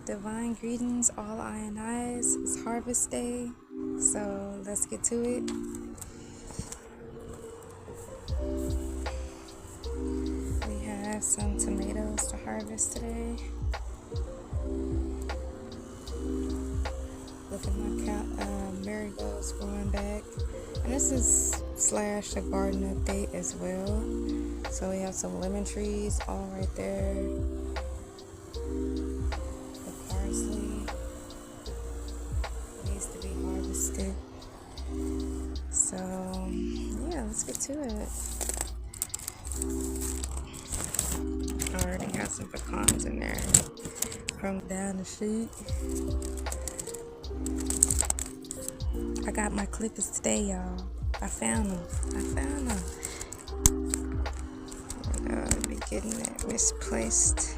Divine greetings, all I and I's. It's harvest day, so let's get to it. We have some tomatoes to harvest today. Look at my marigolds growing back. And this is / a garden update as well. So we have some lemon trees all right there. The parsley needs to be harvested. So yeah, let's get to it. I already have some pecans in there from down the chute. I got my clippers today, y'all. I found them. I'll be getting that misplaced.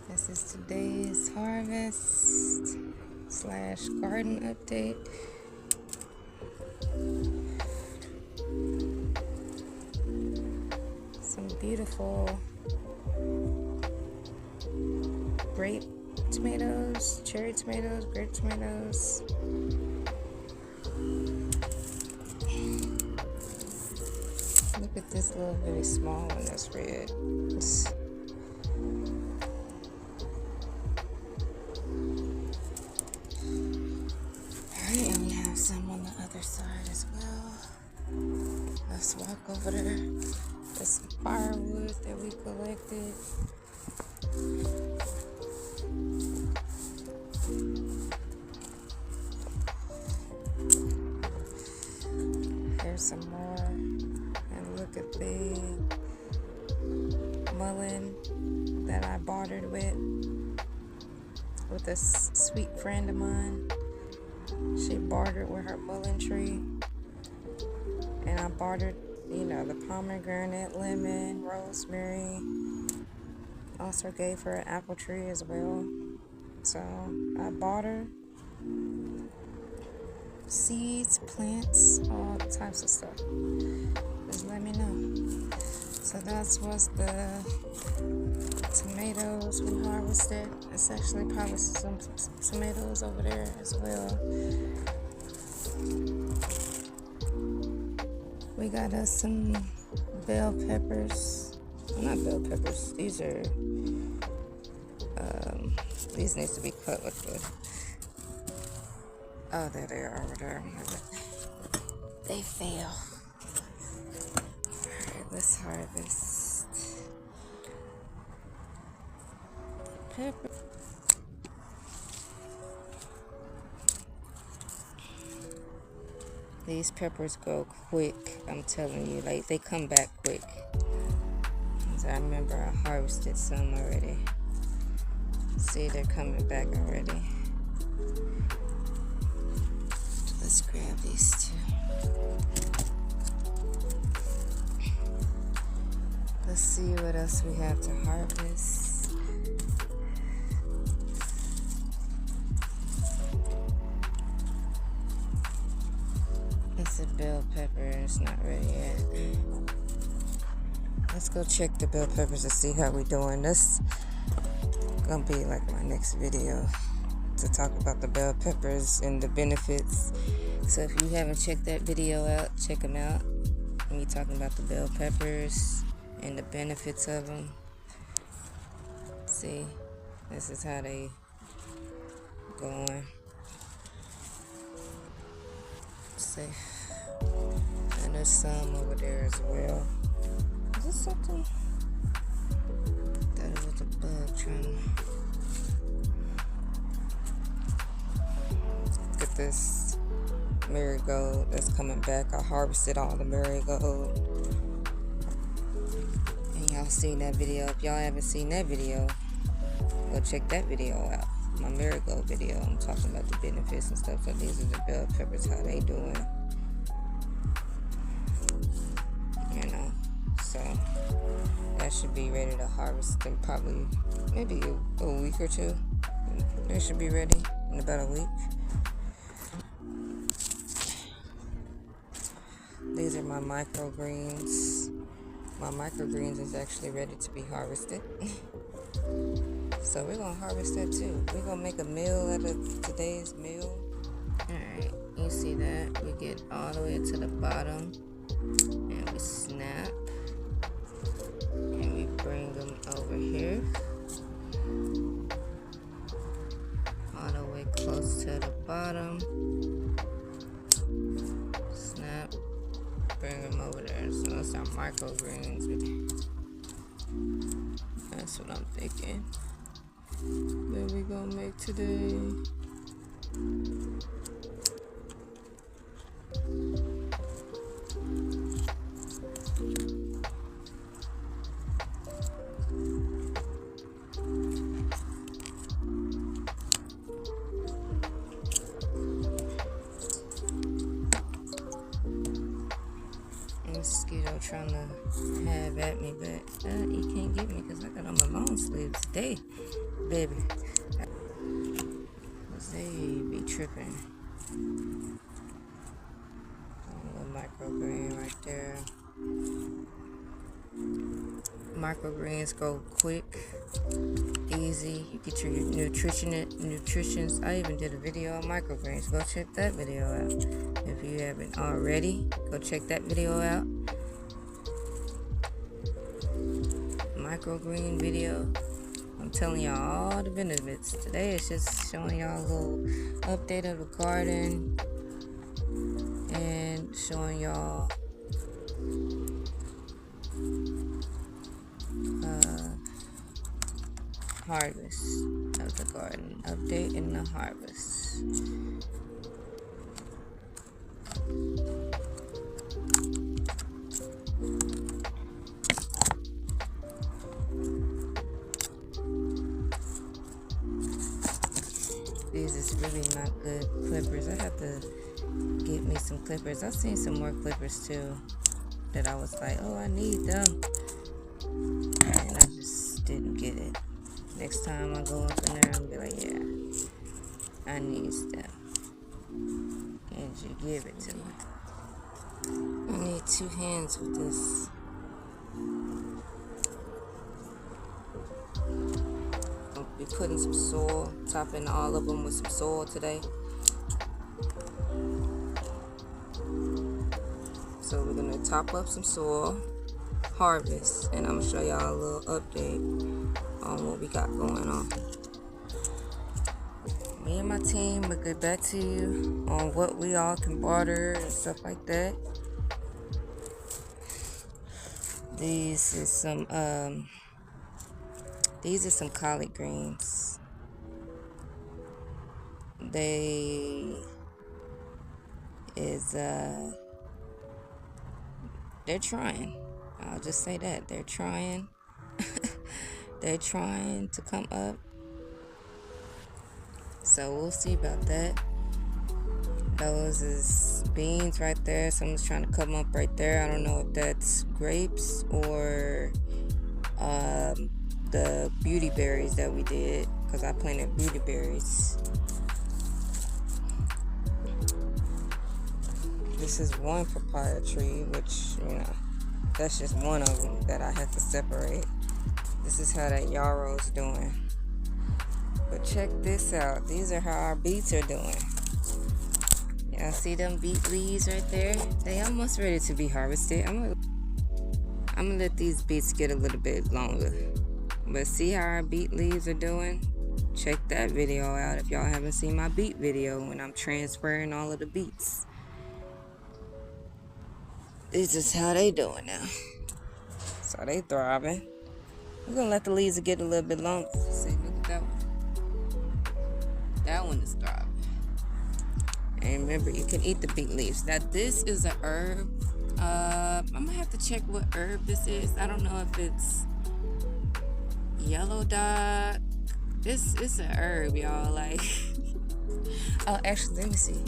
This is today's harvest / garden update. Some beautiful grape tomatoes, cherry tomatoes, grape tomatoes. Look at this little bitty small one that's red. And we have some on the other side as well. Let's walk over there. There's some firewood that we collected. Here's some more. And look at the mullein that I bartered with a sweet friend of mine. She bartered with her mullein tree, and I bartered, the pomegranate, lemon, rosemary. Also gave her an apple tree as well. So I bartered seeds, plants, all types of stuff. Just let me know. So that's what's the tomatoes we harvested. It's actually probably some tomatoes over there as well. We got us some bell peppers. Well, not bell peppers. These are these needs to be cut with the. Oh, there they are over there. They fail. All right, let's harvest pepper. These peppers go quick, I'm telling you, like they come back quick. As I remember I harvested some already. See, they're coming back already. Let's grab these two. Let's see what else we have to harvest. It's a bell pepper, it's not ready yet. Let's go check the bell peppers to see how we doing. This gonna be like my next video to talk about the bell peppers and the benefits. So if you haven't checked that video out, check them out. Me talking about the bell peppers and the benefits of them. See, this is how they going. Safe. And there's some over there as well. Is this something? That was a bug trying to. Look at this marigold that's coming back. I harvested all the marigold. And y'all seen that video. If y'all haven't seen that video, go check that video out. My marigold video. I'm talking about the benefits and stuff. So these are the bell peppers, how they doing. So should be ready to harvest in probably maybe a week or two. They should be ready in about a week. These are my microgreens. My microgreens is actually ready to be harvested. So we're gonna harvest that too. We're gonna make a meal out of today's meal. Alright, you see that? We get all the way to the bottom and we snap and we bring them over here. All the way close to the bottom. Snap, bring them over there. So that's our microgreens. That's what I'm thinking. That we gonna make today. Mosquito trying to have at me, but he can't get me because I got on my long sleeves today, baby. Cause they be tripping. A little microgreen right there. Microgreens go quick, easy. You get your nutritions. I even did a video on microgreens. Go check that video out. If you haven't already, go check that video out. Microgreen video. I'm telling y'all all the benefits. Today it's just showing y'all a little update of the garden and showing y'all harvest of the garden. Update in the harvest. These is really not good clippers. I have to get me some clippers. I've seen some more clippers too that I was like, oh, I need them, and I just didn't get it. Next time I go up in there, I'll be like, yeah, I need them. And you give it to me. I need 2 hands with this. I'll be putting some soil, topping all of them with some soil today. So we're gonna top up some soil, harvest, and I'm gonna show y'all a little update on what we got going on. Me and my team will get back to you on what we all can barter and stuff like that. These are some collard greens. They're trying. I'll just say that. They're trying. They're trying to come up. So we'll see about that. Those is beans right there. Someone's trying to come up right there. I don't know if that's grapes or the beauty berries that we did, because I planted beauty berries. This is one papaya tree, which, that's just one of them that I had to separate. This is how that yarrow's doing. But check this out. These are how our beets are doing. Y'all see them beet leaves right there? They almost ready to be harvested. I'm gonna let these beets get a little bit longer. But see how our beet leaves are doing? Check that video out if y'all haven't seen my beet video when I'm transferring all of the beets. This is how they doing now. So they thriving. We're gonna let the leaves get a little bit longer. See, look at that one. That one is thriving. And remember, you can eat the beet leaves. Now this is a herb. I'm gonna have to check what herb this is. I don't know if it's yellow dog. This is a herb, y'all. Like, oh, actually, let me see.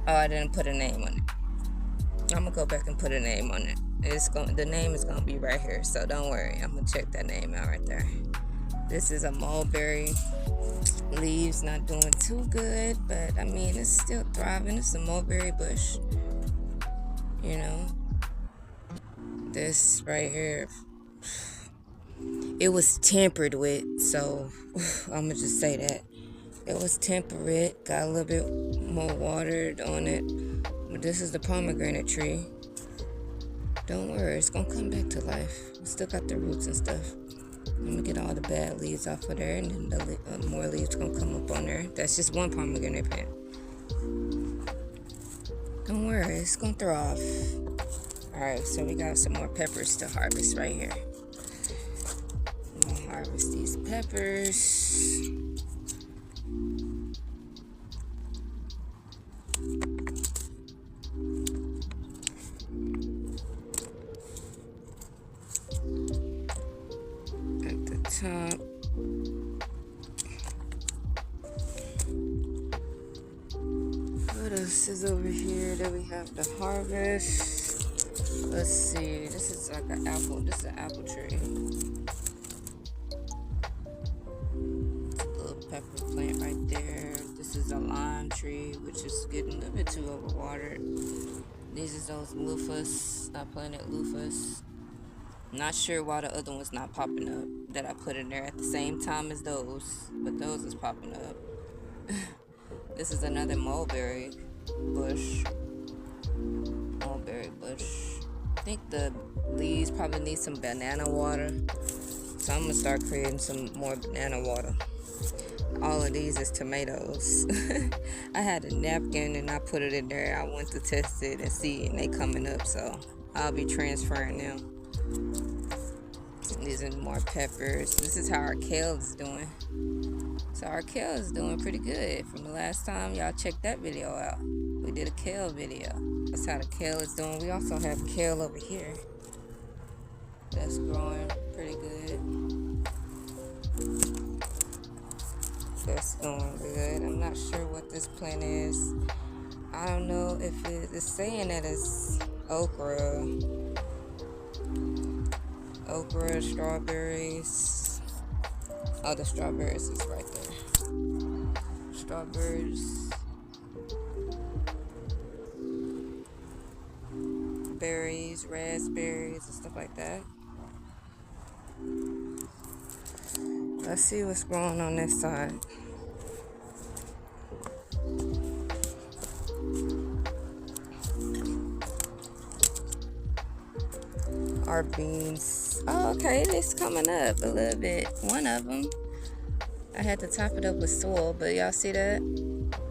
Oh, I didn't put a name on it. I'm gonna go back and put a name on it The name is gonna be right here, so don't worry. I'm gonna check that name out right there. This is a mulberry. Leaves not doing too good, but I mean it's still thriving. It's a mulberry bush, you know. This right here, it was tempered with, so I'm gonna just say that it was temperate. Got a little bit more watered on it, but this is the pomegranate tree. Don't worry, it's gonna come back to life. We still got the roots and stuff. I'm gonna get all the bad leaves off of there, and then the more leaves gonna come up on there. That's just one pomegranate plant. Don't worry, it's gonna thrive. Alright, so we got some more peppers to harvest right here. I'm gonna harvest these peppers. At the top. What else is over here that we have to harvest? Let's see. This is like an apple. This is an apple tree. It's a little pepper plant right there. This is a lime tree, which is getting a little bit too overwatered. These is those loofahs. I planted loofahs. Not sure why the other one's not popping up that I put in there at the same time as those, but those is popping up. This is another mulberry bush. Mulberry bush. I think the leaves probably need some banana water, so I'm gonna start creating some more banana water. All of these is tomatoes. I had a napkin and I put it in there. I went to test it and see, and they coming up, so I'll be transferring them. These are more peppers. This is how our kale is doing. So our kale is doing pretty good from the last time y'all checked that video out. We did a kale video. That's how the kale is doing. We also have kale over here that's growing pretty good. That's going good. I'm not sure what this plant is. I don't know if it's saying that it's okra, strawberries. Oh, the strawberries is right there. Strawberries, berries, raspberries, and stuff like that. Let's see what's growing on this side. Our beans. Oh, okay, it's coming up a little bit. One of them. I had to top it up with soil, but y'all see that?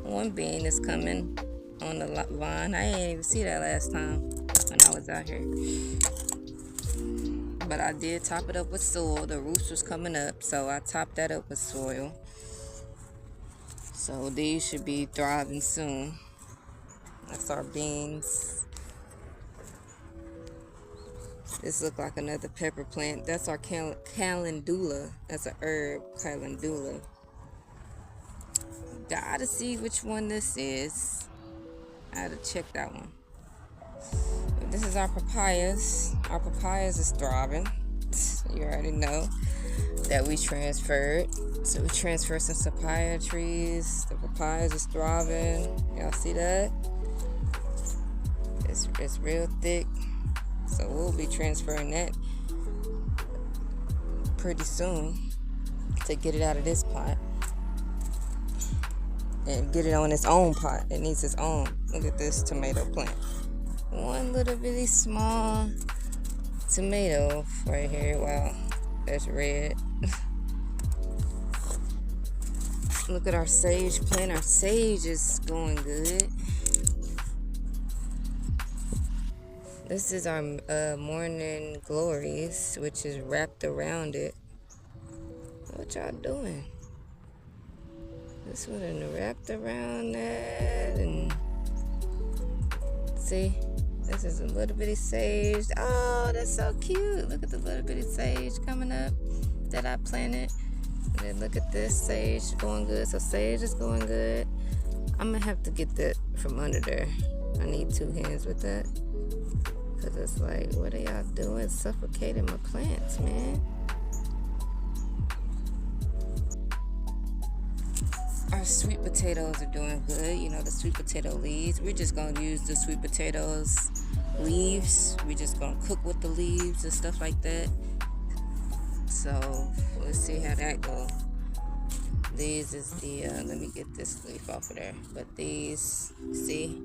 One bean is coming on the vine. I didn't even see that last time when I was out here. But I did top it up with soil. The roots was coming up, so I topped that up with soil. So these should be thriving soon. That's our beans. This looks like another pepper plant. That's our calendula. That's an herb, calendula. Gotta see which one this is. I had to check that one. This is our papayas. Our papayas is thriving. You already know that we transferred. So we transferred some papaya trees. The papayas is thriving. Y'all see that? It's real thick. So we'll be transferring that pretty soon to get it out of this pot and get it on its own pot. It needs its own. Look at this tomato plant. One little bitty small tomato right here. Wow, that's red. Look at our sage plant. Our sage is going good. This is our morning glories, which is wrapped around it. What y'all doing? This one is wrapped around that, and see, this is a little bitty sage. Oh, that's so cute. Look at the little bitty sage coming up that I planted. And then look at this sage going good. So sage is going good. I'm gonna have to get that from under there. I need two hands with that. Cause it's like, what are y'all doing? Suffocating my plants, man. Our sweet potatoes are doing good. You know, the sweet potato leaves. We're just gonna use the sweet potatoes leaves. We're just gonna cook with the leaves and stuff like that. So let's see how that goes. These is the let me get this leaf off of there. But these, see,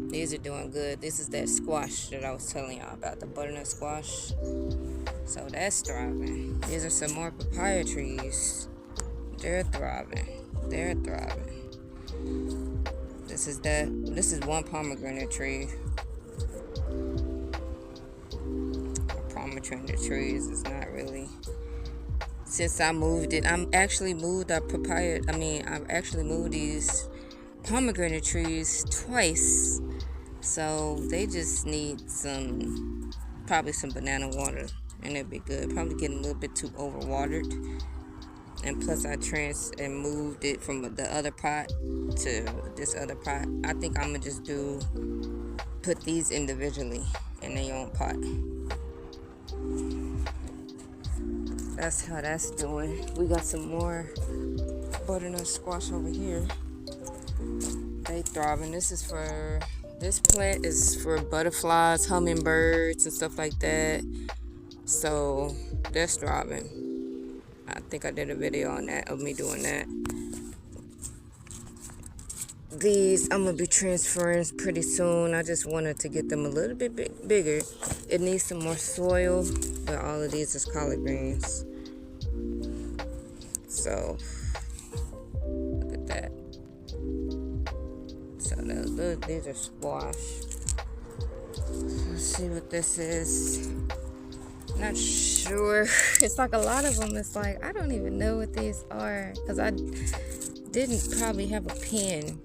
these are doing good. This is that squash that I was telling y'all about, the butternut squash. So that's thriving. These are some more papaya trees. They're thriving. They're thriving. This is one pomegranate tree. Pomegranate trees is not really. Since I moved it, I've actually moved these pomegranate trees twice. So they just need probably some banana water, and it'd be good. Probably getting a little bit too overwatered. And plus I moved it from the other pot to this other pot. I think I'm gonna just put these individually in their own pot. That's how that's doing. We got some more butternut squash over here. They thriving. This plant is for butterflies, hummingbirds, and stuff like that. So they're thriving. I think I did a video on that, of me doing that. These I'm gonna be transferring pretty soon. I just wanted to get them a little bit bigger. It needs some more soil, but all of these is collard greens. So look at that. So these are squash. Let's see what this is. Not sure. It's like a lot of them. It's like I don't even know what these are, because I didn't probably have a pen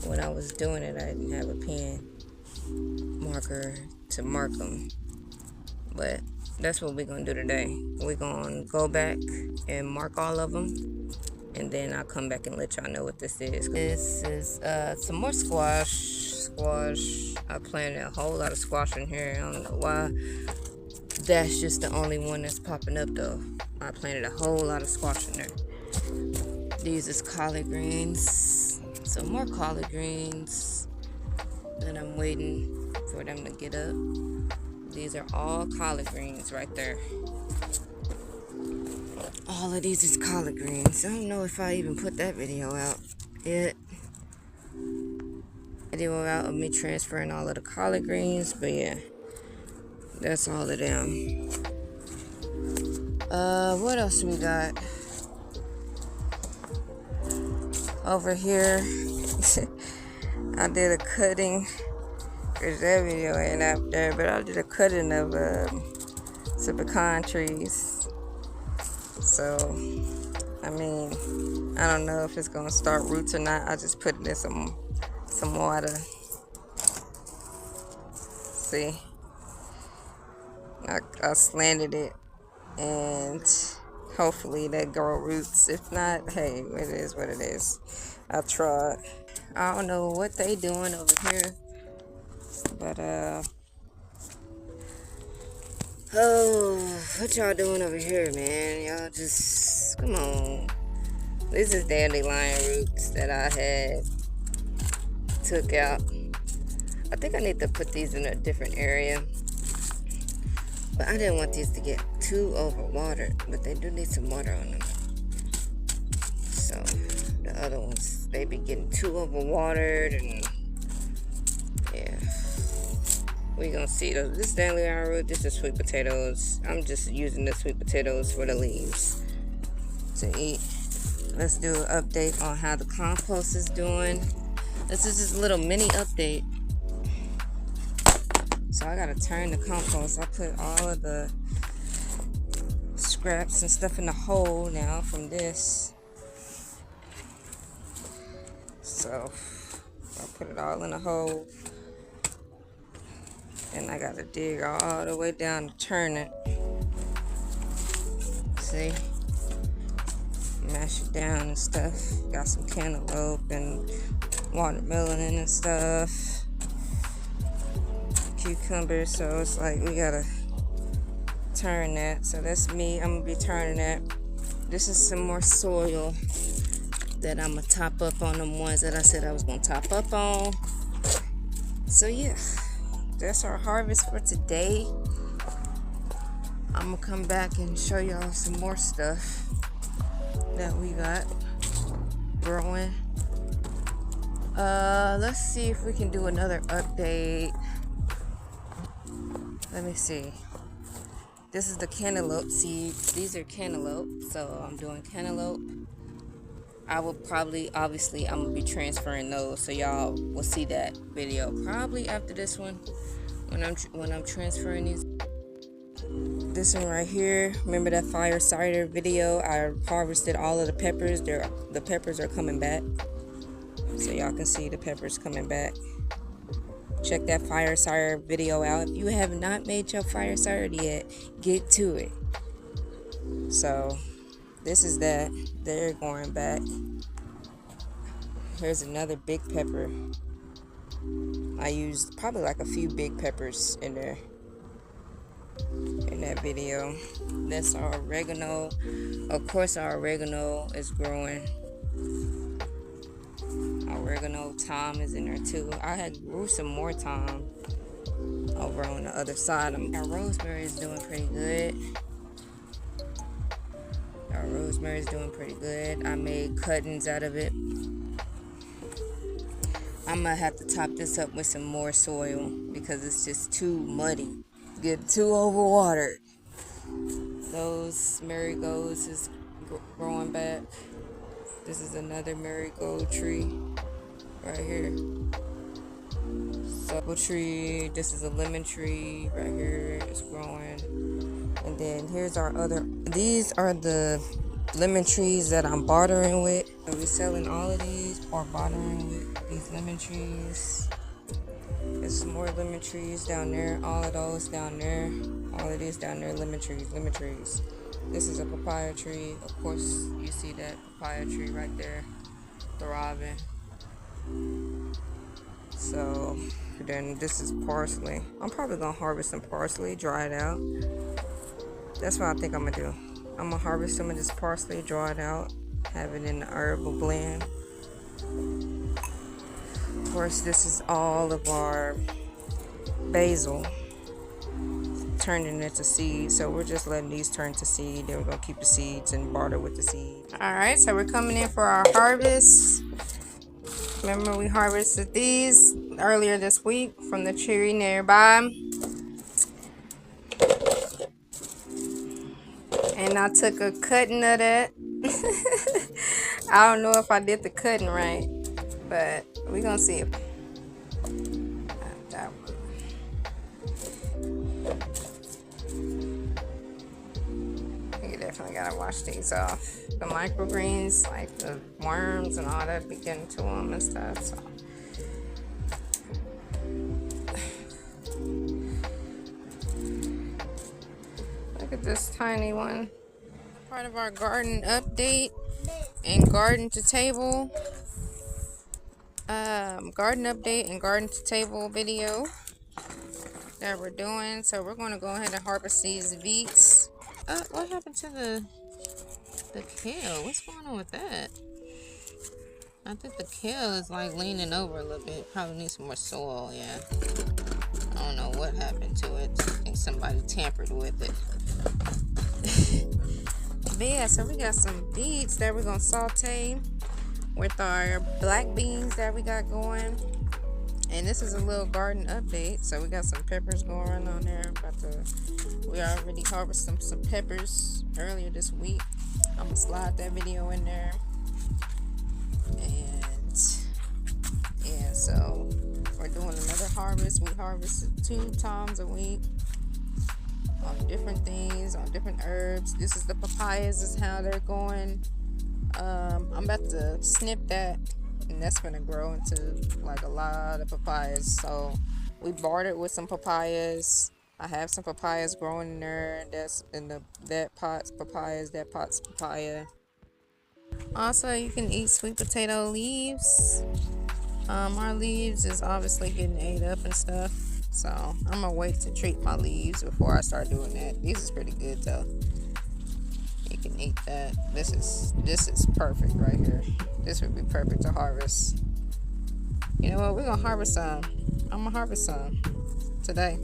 when I was doing it. I didn't have a pen marker to mark them, but that's what we're gonna do today. We're gonna go back and mark all of them, and then I'll come back and let y'all know what this is. This is some more squash. I planted a whole lot of squash in here. I don't know why. That's just the only one that's popping up though. I planted a whole lot of squash in there. These is collard greens. Some more collard greens. And I'm waiting for them to get up. These are all collard greens right there. All of these is collard greens. I don't know if I even put that video out yet. Video out of me transferring all of the collard greens, but yeah. That's all of them. What else we got? Over here, I did a cutting. Cause that video ain't out there, but I did a cutting of some pecan trees. So, I mean, I don't know if it's gonna start roots or not. I just put it in some water. See. I slanted it, and hopefully they grow roots. If not, hey, it is what it is. I tried. I don't know what they doing over here, but oh, what y'all doing over here, man? Y'all just come on. This is dandelion roots that I had took out. I think I need to put these in a different area. But I didn't want these to get too overwatered, but they do need some water on them. So the other ones, they be getting too overwatered, and yeah. We gonna see those. This dandelion root, this is sweet potatoes. I'm just using the sweet potatoes for the leaves to eat. Let's do an update on how the compost is doing. This is just a little mini update. So I gotta turn the compost. I put all of the scraps and stuff in the hole now from this. So I put it all in the hole. And I gotta dig all the way down to turn it. See? Mash it down and stuff. Got some cantaloupe and watermelon and stuff. cucumbers, so it's like we gotta turn that. So that's me. I'm gonna be turning that. This is some more soil that I'm gonna top up on them ones that I said I was gonna top up on. So yeah, that's our harvest for today. I'm gonna come back and show y'all some more stuff that we got growing. Let's see if we can do another update. Let me see. This is the cantaloupe seeds. These are cantaloupe, so I'm doing cantaloupe. I will probably, obviously, I'm gonna be transferring those, so y'all will see that video probably after this one when I'm transferring these. This one right here, remember that fire cider video? I harvested all of the peppers. The peppers are coming back, so y'all can see the peppers coming back. Check that fire cider video out. If you have not made your fire cider yet, get to it. So this is that. They're going back. Here's another big pepper. I used probably like a few big peppers in there in that video. That's our oregano. Of course our oregano is growing. Our oregano, thyme is in there too. I had grew some more thyme over on the other side. Our rosemary is doing pretty good. Our rosemary is doing pretty good. I made cuttings out of it. I'm gonna have to top this up with some more soil because it's just too muddy. Get too overwatered. Those marigolds is growing back. This is another marigold tree right here. So tree. This is a lemon tree right here. It's growing. And then here's our other. These are the lemon trees that I'm bartering with. So we're selling all of these or bartering with these lemon trees. There's some more lemon trees down there. All of those down there. All of these down there. Lemon trees. Lemon trees. This is a papaya tree. Of course, you see that papaya tree right there, thriving. So then this is parsley. I'm probably gonna harvest some parsley, dry it out. That's what I think I'm gonna do. I'm gonna harvest some of this parsley, dry it out, have it in the herbal blend. Of course, this is all of our basil turning into seeds, so we're just letting these turn to seed. Then we're gonna keep the seeds and barter with the seed. All right, so we're coming in for our harvest. Remember, we harvested these earlier this week from the tree nearby, and I took a cutting of that. I don't know if I did the cutting right, but we're gonna see if that one. You definitely gotta wash these off. The microgreens, like the worms and all that, be getting to them and stuff. So look at this tiny one. Part of our garden update and garden to table. Garden update and garden to table video that we're doing. So we're going to go ahead and harvest these beets. What happened to the kale? What's going on with that? I think the kale is like leaning over a little bit. Probably needs some more soil. Yeah, I don't know what happened to it. I think somebody tampered with it. But yeah, so we got some beets that we're gonna saute with our black beans that we got going. And this is a little garden update. So we got some peppers going on there. We already harvested some peppers earlier this week. I'm gonna slide that video in there. And yeah, so we're doing another harvest. We harvested 2 times a week on different things, on different herbs. This is the papayas, is how they're going. I'm about to snip that, and that's gonna grow into like a lot of papayas. So we bartered with some papayas. I have some papayas growing in there. That's in that pot's papayas, that pot's papaya. Also, you can eat sweet potato leaves. Our leaves is obviously getting ate up and stuff. So I'm gonna wait to treat my leaves before I start doing that. These is pretty good though. You can eat that. This is perfect right here. This would be perfect to harvest. You know what? We're gonna harvest some. I'm gonna harvest some today.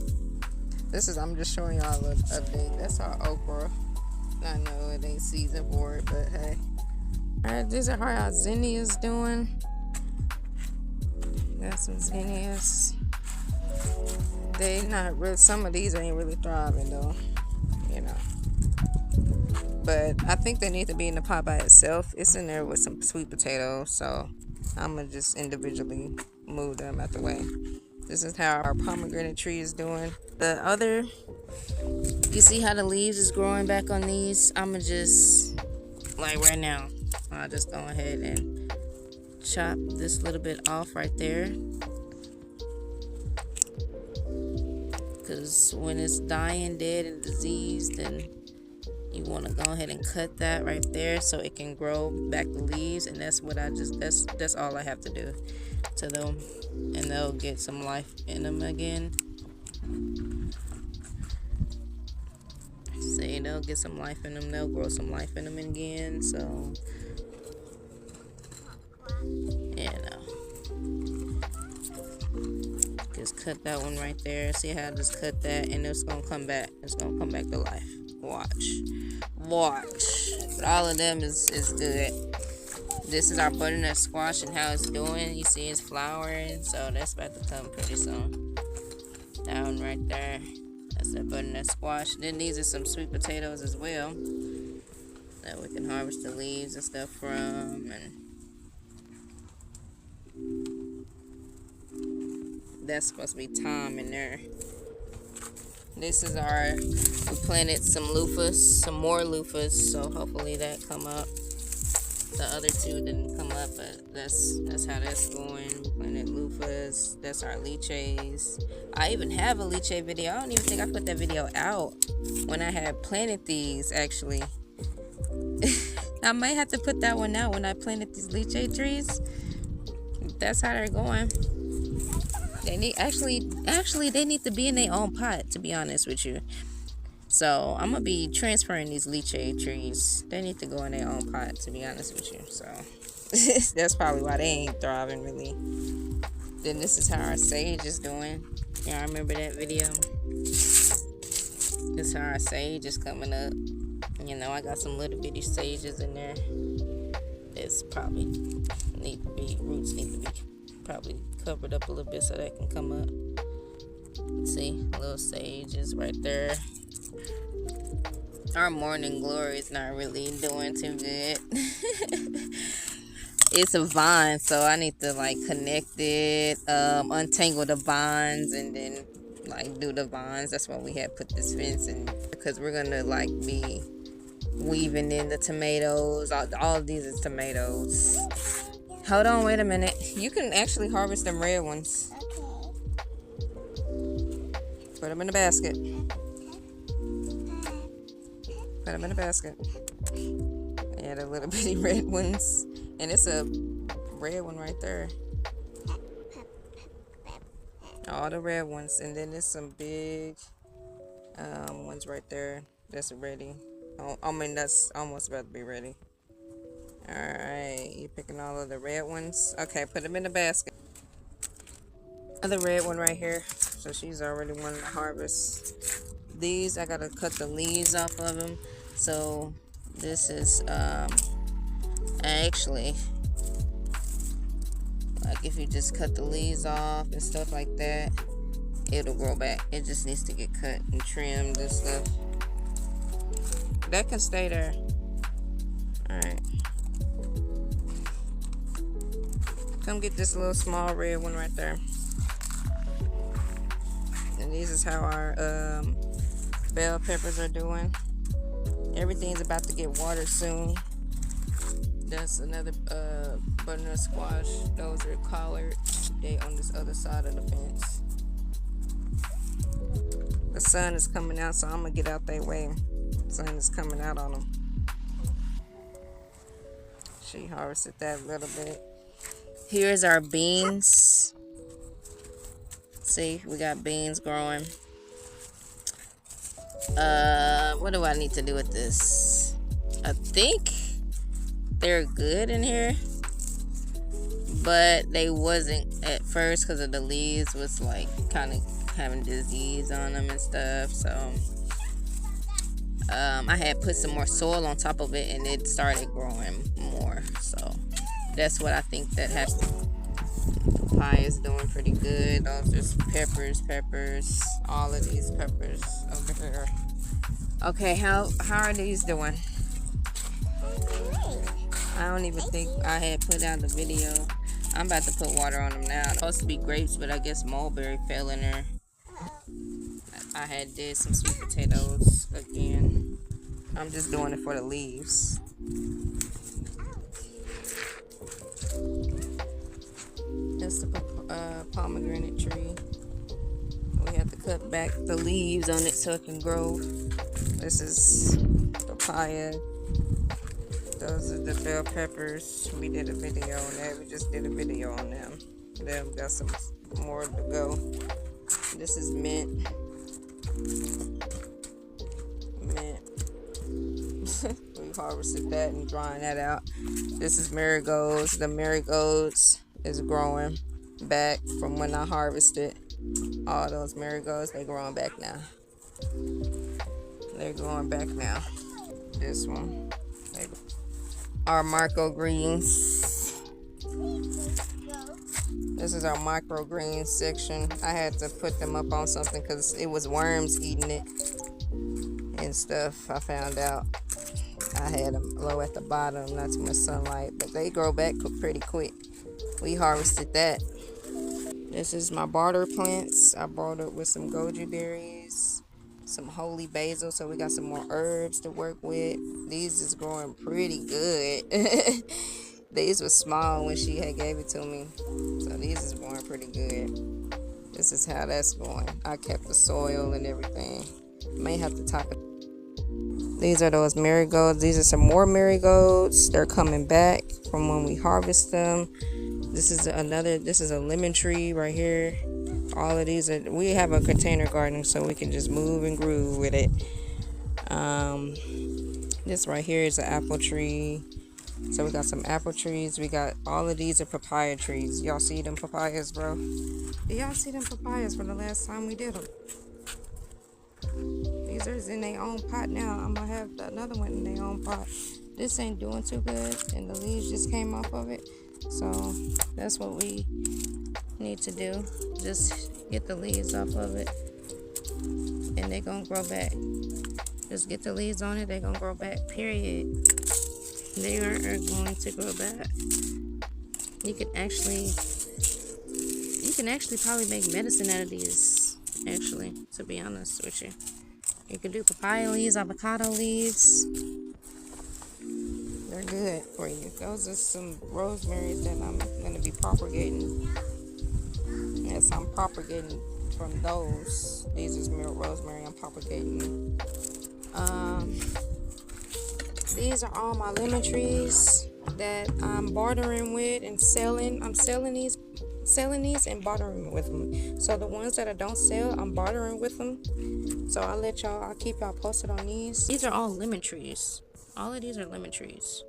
I'm just showing y'all a little update. That's our okra. I know it ain't season for it, but hey. Alright, these are how our zinnias doing. Got some zinnias. They not really, some of these ain't really thriving though, you know. But I think they need to be in the pot by itself. It's in there with some sweet potatoes, so I'm gonna just individually move them out the way. This is how our pomegranate tree is doing. The other, you see how the leaves is growing back on these? I'm gonna just, like right now, I'll just go ahead and chop this little bit off right there. Because when it's dying, dead, and diseased, then you want to go ahead and cut that right there so it can grow back the leaves. And that's what that's all I have to do to them, and they'll get some life in them again. See, they'll get some life in them. They'll grow some life in them again. So, you know. Just cut that one right there. See how I just cut that, and it's gonna come back. It's gonna come back to life. Watch. But all of them is good. This is our butternut squash and how it's doing. You see it's flowering, so that's about to come pretty soon. That one right there. That's that butternut squash. Then these are some sweet potatoes as well that we can harvest the leaves and stuff from. And that's supposed to be thyme in there. This is we planted some loofahs, some more loofahs, so hopefully that come up. The other two didn't come up, but that's how that's going. We planted loofahs. That's our lychees. I even have a lychee video. I don't even think I put that video out when I had planted these, actually. I might have to put that one out when I planted these lychee trees. That's how they're going. They need actually they need to be in their own pot, to be honest with you. So I'm gonna be transferring these lychee trees. They need to go in their own pot, to be honest with you. So that's probably why they ain't thriving really. Then this is how our sage is doing. Y'all remember that video? This is how our sage is coming up. You know, I got some little bitty sages in there. It's probably roots need to be probably covered up a little bit so that can come up. See, little sage is right there. Our morning glory is not really doing too good. It's a vine, so I need to like connect it, untangle the vines, and then like do the vines. That's why we had put this fence in, because we're gonna like be weaving in the tomatoes. All of these is tomatoes. Hold on, wait a minute. You can actually harvest them red ones. Put them in the basket. Put them in the basket. Yeah, the little bitty red ones. And it's a red one right there. All the red ones. And then there's some big ones right there. That's ready. Oh, I mean, that's almost about to be ready. Alright, you picking all of the red ones? Okay, put them in the basket. The red one right here. So she's already wanting to harvest. These, I gotta cut the leaves off of them. So this is actually, like if you just cut the leaves off and stuff like that, it'll grow back. It just needs to get cut and trimmed and stuff. That can stay there. Alright. Come get this little small red one right there. And this is how our bell peppers are doing. Everything's about to get watered soon. That's another butternut squash. Those are collared. They on this other side of the fence. The sun is coming out, so I'm gonna get out that way. The sun is coming out on them. She harvested that little bit. Here's our beans. see, we got beans growing. What do I need to do with this? I think they're good in here, but they wasn't at first because of the leaves was like kind of having disease on them and stuff. So I had put some more soil on top of it and it started growing more. So that's what I think that happened. Papaya is doing pretty good. Those are peppers, all of these peppers over here. Okay, how are these doing? I don't even think I had put out the video. I'm about to put water on them now. They're supposed to be grapes, but I guess mulberry fell in there. I had did some sweet potatoes again. I'm just doing it for the leaves. That's the pomegranate tree. We have to cut back the leaves on it so it can grow. This is papaya. Those are the bell peppers. We did a video on that. We just did a video on them. Then we got some more to go. This is mint. We harvested that and drying that out. This is marigolds. The marigolds is growing back from when I harvested. All those marigolds, they're growing back now. They're growing back now. This one. Our microgreens. This is our microgreens section. I had to put them up on something because it was worms eating it and stuff. I found out I had them low at the bottom, not too much sunlight, but they grow back pretty quick. We harvested that. This is my barter plants. I brought it with some goji berries, some holy basil, so we got some more herbs to work with. These is growing pretty good. These were small when she had gave it to me, so these is growing pretty good. This is how that's going. I kept the soil and everything. May have to top it. These are those marigolds. These are some more marigolds. They're coming back from when we harvest them. This is a lemon tree right here. All of these we have a container garden, so we can just move and groove with it. This right here is an apple tree. So we got some apple trees. We got all of these are papaya trees. Y'all see them papayas, bro? Do y'all see them papayas from the last time we did them? These are in their own pot now. I'm gonna have another one in their own pot. This ain't doing too good, and the leaves just came off of it. So that's what we need to do. Just get the leaves off of it, and they're gonna grow back. Just get the leaves on it, they're gonna grow back, period. They are going to grow back. You can actually probably make medicine out of these, actually, to be honest with you. You can do papaya leaves, avocado leaves. They're good for you. Those are some rosemaries that I'm going to be propagating. Yes, I'm propagating from those. These is rosemary I'm propagating. These are all my lemon trees that I'm bartering with and selling. I'm selling these and bartering with them. So the ones that I don't sell, I'm bartering with them. So I'll keep y'all posted on these. These are all lemon trees. All of these are lemon trees.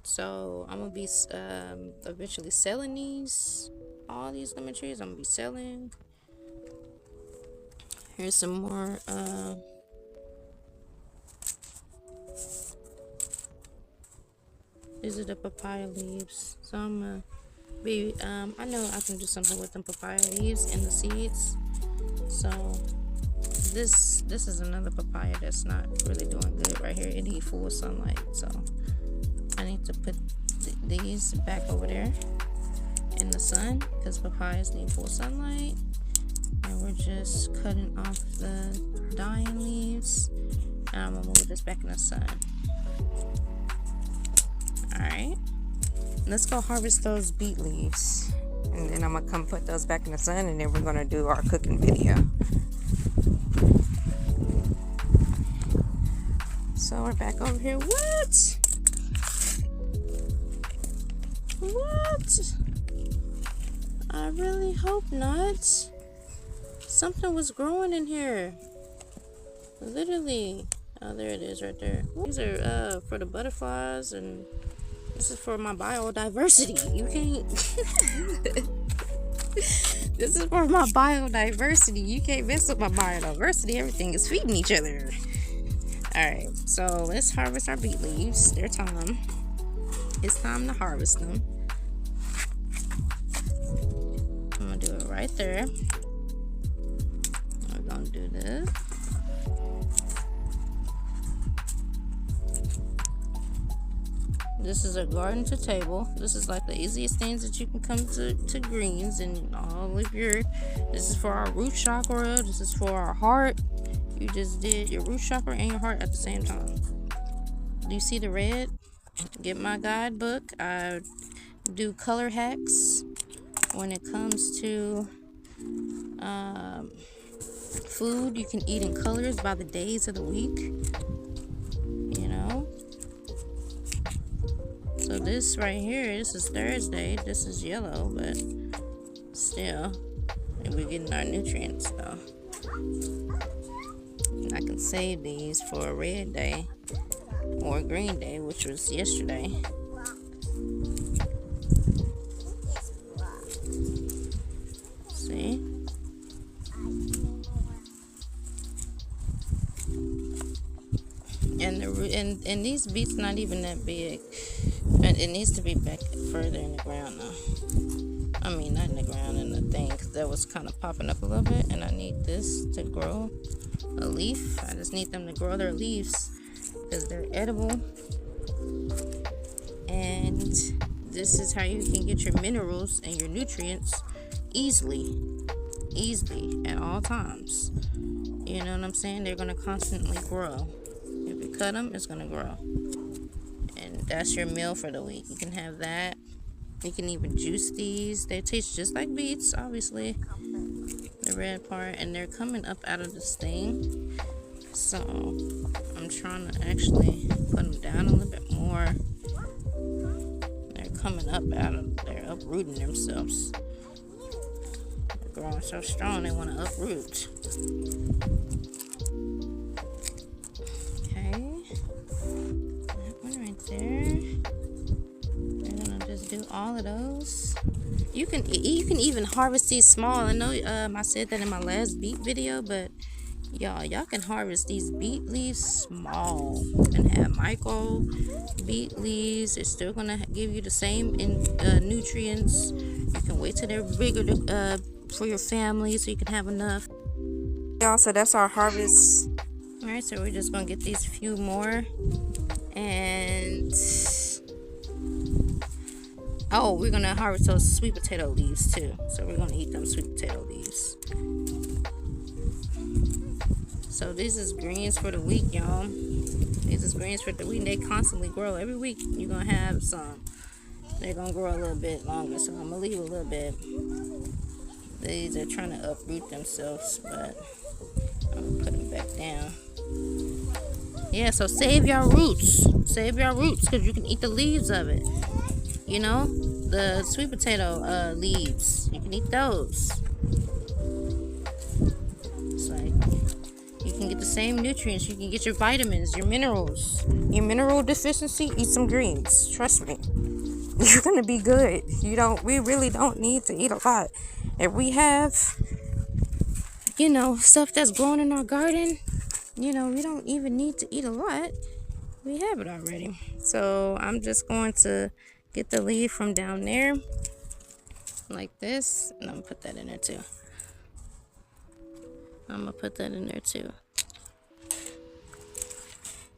So I'm gonna be eventually selling these. All these lemon trees I'm gonna be selling. Here's some more. These are the papaya leaves. So I'm gonna be, I know I can do something with them papaya leaves and the seeds. So this is another papaya that's not really doing good right here. It needs full sunlight. So I need to put these back over there in the sun because papayas need full sunlight. And we're just cutting off the dying leaves. And I'm gonna move this back in the sun. Alright, let's go harvest those beet leaves, and then I'm gonna come put those back in the sun, and then we're gonna do our cooking video. So we're back over here. What? I really hope not. something was growing in here. Literally. Oh, there it is right there. These are for the butterflies, and this is for my biodiversity. You can't. This is for my biodiversity. You can't mess with my biodiversity. Everything is feeding each other. Alright, so let's harvest our beet leaves. Their time. It's time to harvest them. I'm gonna do it right there. We're gonna do this. This is a garden to table. This is like the easiest things that you can come to greens and all of your. This is for our root chakra. This is for our heart. You just did your root chakra and your heart at the same time. Do you see the red? Get my guidebook. I do color hacks when it comes to food. You can eat in colors by the days of the week. You know. So this right here, this is Thursday. This is yellow, but still, we're getting our nutrients though. And I can save these for a red day or a green day, which was yesterday. See? And these beets not even that big. It needs to be back further in the ground now. I mean, not in the ground, in the thing, because that was kind of popping up a little bit. And I need this to grow a leaf. I just need them to grow their leaves because they're edible. And this is how you can get your minerals and your nutrients easily at all times. You know what I'm saying? They're going to constantly grow. If you cut them, it's going to grow. And that's your meal for the week. You can have that. You can even juice these. They taste just like beets, obviously. The red part. And they're coming up out of this thing. So I'm trying to actually put them down a little bit more. They're coming up out of, they're uprooting themselves. They're growing so strong they want to uproot. There. We're gonna just do all of those. You can even harvest these small. I know I said that in my last beet video, but y'all can harvest these beet leaves small and have micro beet leaves. It's still gonna give you the same nutrients. You can wait till they're bigger for your family so you can have enough. Y'all, so that's our harvest. All right, so we're just gonna get these few more. And oh, we're gonna harvest those sweet potato leaves too. So we're gonna eat them sweet potato leaves. So this is greens for the week, y'all. These is greens for the week. They constantly grow. Every week you're gonna have some. They're gonna grow a little bit longer, so I'm gonna leave a little bit. These are trying to uproot themselves, but I'm gonna put them back down. Yeah, so save your roots. Save your roots because you can eat the leaves of it. You know, the sweet potato leaves. You can eat those. It's like you can get the same nutrients. You can get your vitamins, your minerals. Your mineral deficiency, eat some greens. Trust me. You're gonna be good. We really don't need to eat a lot. If we have, stuff that's growing in our garden, we don't even need to eat a lot. We have it already. So I'm just going to get the leaf from down there like this. And I'm going to put that in there too.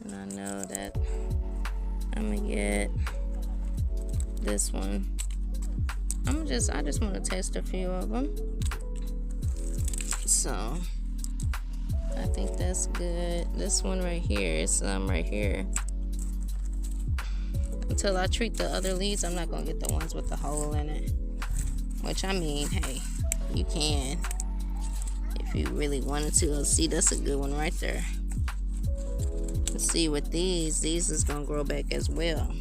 And I know that I'm going to get this one. I just want to test a few of them. So I think that's good. This one right here is some right here. Until I treat the other leaves, I'm not gonna get the ones with the hole in it. Which, I mean, hey, you can if you really wanted to. See, that's a good one right there. Let's see, with these is gonna grow back as well.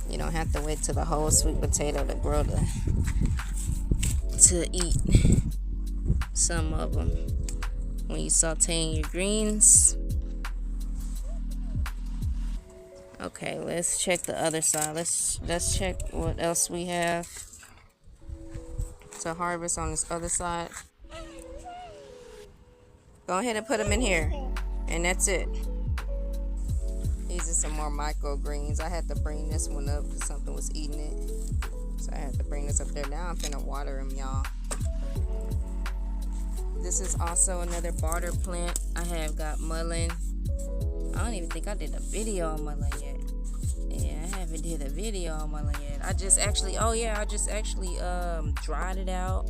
You don't have to wait till the whole sweet potato to grow to eat. some of them when you sauteing your greens. Okay, let's check the other side. Let's check what else we have to harvest on this other side. Go ahead and put them in here, and that's it. These are some more microgreens. I had to bring this one up because something was eating it, so I had to bring this up there. Now I'm finna water them, y'all. This is also another barter plant. I have got mullein. I don't even think I did a video on mullein yet. Yeah, I haven't did a video on mullein yet. I just actually dried it out,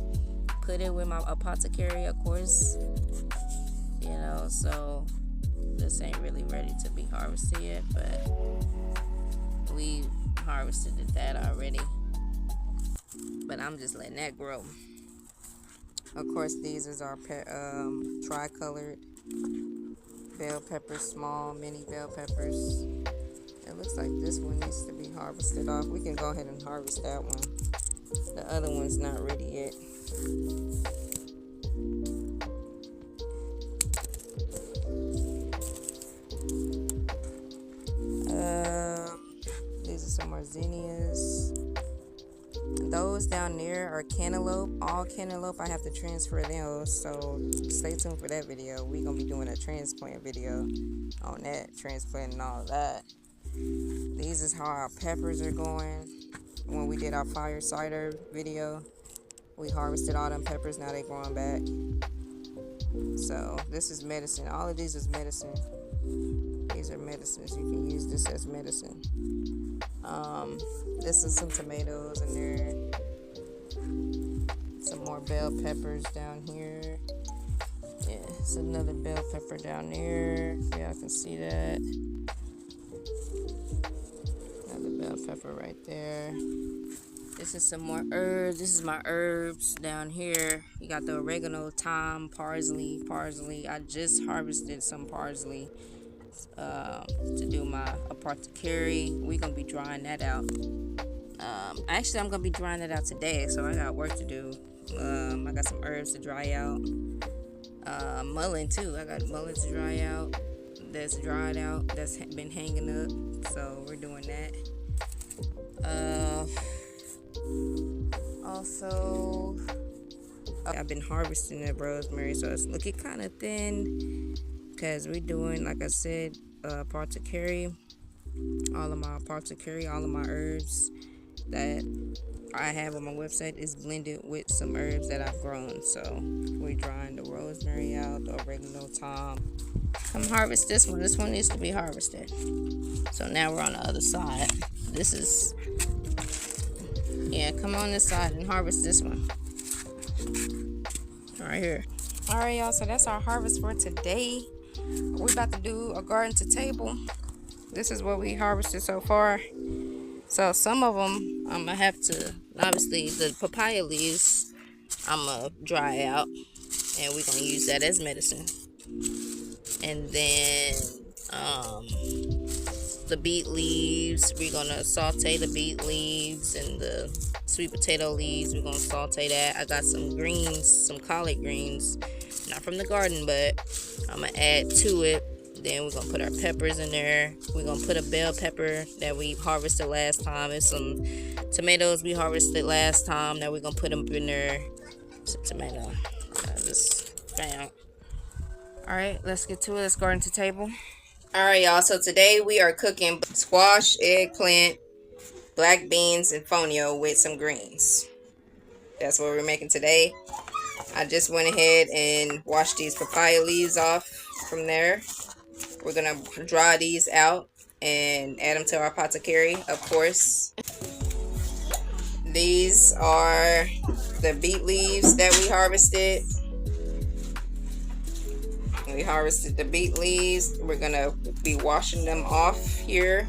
put it with my apothecary, of course. You know, so this ain't really ready to be harvested yet, but we harvested that already. But I'm just letting that grow. Of course, these is our tri-colored bell peppers, small mini bell peppers. It looks like this one needs to be harvested off. We can go ahead and harvest that one. The other one's not ready yet. These are some more zinnias. Those down there are cantaloupe, all cantaloupe. I have to transfer those, so stay tuned for that video. We're gonna be doing a transplant video on that, transplanting all of that. These is how our peppers are going. When we did our fire cider video, we harvested all them peppers. Now they growing back. So this is medicine. All of these is medicine. These are medicines. You can use this as medicine. This is some tomatoes in there. Some more bell peppers down here. Yeah, it's another bell pepper down there. Yeah, I can see that. Another bell pepper right there. This is some more herbs. This is my herbs down here. You got the oregano, thyme, parsley. I just harvested some parsley to do my apothecary. We're gonna be drying that out. Actually, I'm gonna be drying that out today, so I got work to do. I got some herbs to dry out. Mullein too. I got mullein to dry out. That's dried out. That's been hanging up. So we're doing that. Also, I've been harvesting that rosemary, so it's looking kind of thin because we're doing, like I said, apothecary. All of my herbs that I have on my website is blended with some herbs that I've grown. So we're drying the rosemary out, the oregano, thyme. Come harvest this one. This one needs to be harvested. So now we're on the other side. This is, yeah, come on this side and harvest this one. Right here. All right, y'all, so that's our harvest for today. We're about to do a garden to table. This is what we harvested so far. So some of them I'm gonna have to, obviously the papaya leaves I'm gonna dry out, and we're gonna use that as medicine. And then the beet leaves, we're gonna saute the beet leaves, and the sweet potato leaves, we're gonna saute that. I got some greens, some collard greens, not from the garden, but I'm gonna add to it. Then we're gonna put our peppers in there. We're gonna put a bell pepper that we harvested last time, and some tomatoes we harvested last time that we're gonna put them in there. Some tomato I just found. All right, let's get to it. Let's garden to table. All right, y'all, so today we are cooking squash, eggplant, black beans, and fonio with some greens. That's what we're making today. I just went ahead and washed these papaya leaves off from there. We're gonna dry these out and add them to our apothecary, of course. These are the beet leaves that we harvested. We harvested the beet leaves. We're gonna be washing them off here.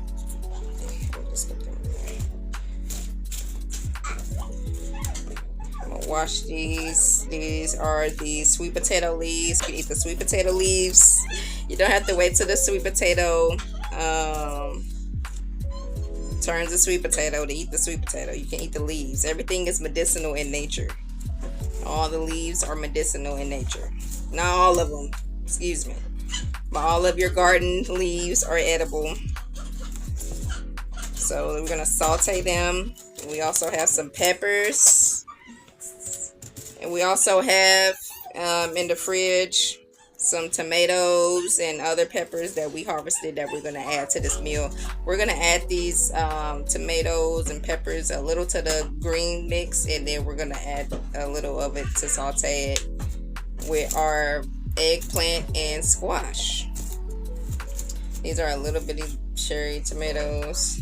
I'm gonna wash these. These are the sweet potato leaves. You can eat the sweet potato leaves. You don't have to wait till the sweet potato turns a sweet potato to eat the sweet potato. You can eat the leaves. Everything is medicinal in nature. All the leaves are medicinal in nature. Not all of them, excuse me. But all of your garden leaves are edible. So we're going to saute them. We also have some peppers. And we also have in the fridge some tomatoes and other peppers that we harvested that we're going to add to this meal. We're going to add these tomatoes and peppers a little to the green mix, and then we're going to add a little of it to saute it with our eggplant and squash. These are a little bitty cherry tomatoes.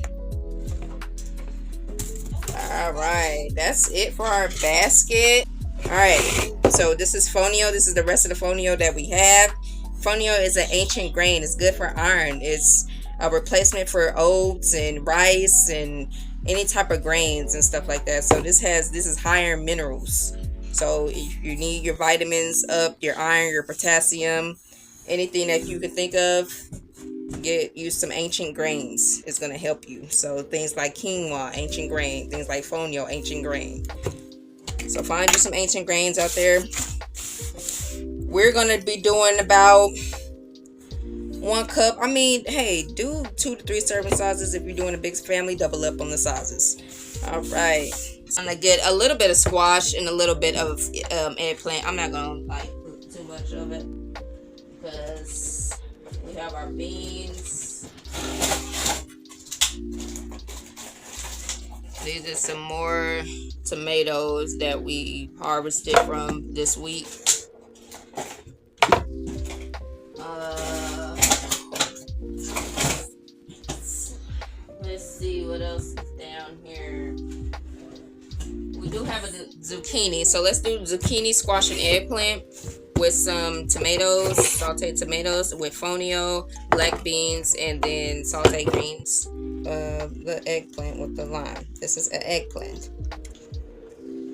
All right, that's it for our basket. All right, so this is fonio. This is the rest of the fonio that we have. Fonio is an ancient grain. It's good for iron. It's a replacement for oats and rice and any type of grains and stuff like that. So this is high iron minerals. So if you need your vitamins up, your iron, your potassium, anything that you can think of, use some ancient grains. It's going to help you. So things like quinoa, ancient grain. Things like fonio, ancient grain. So find you some ancient grains out there. We're going to be doing about 1 cup. I mean, hey, do 2 to 3 serving sizes. If you're doing a big family, double up on the sizes. All right. I'm going to get a little bit of squash and a little bit of eggplant. I'm not going to put too much of it because we have our beans. These are some more tomatoes that we harvested from this week. Let's see what else is down here. We do have a zucchini, so let's do zucchini, squash, and eggplant with some tomatoes, sauteed tomatoes with fonio, black beans, and then sauteed greens. The eggplant with the lime. This is an eggplant.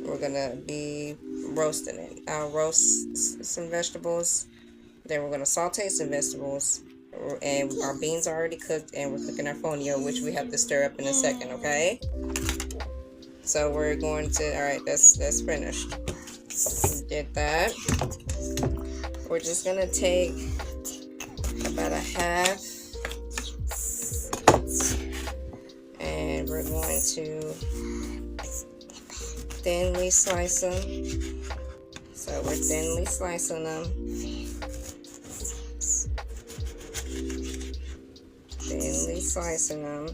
We're gonna be roasting it. I'll roast some vegetables. Then we're gonna saute some vegetables. And our beans are already cooked, and we're cooking our fonio, which we have to stir up in a second, okay? So we're going to, all right, that's finished. We did that. We're just gonna take about a half, and we're going to thinly slice them. So we're thinly slicing them. Thinly slicing them.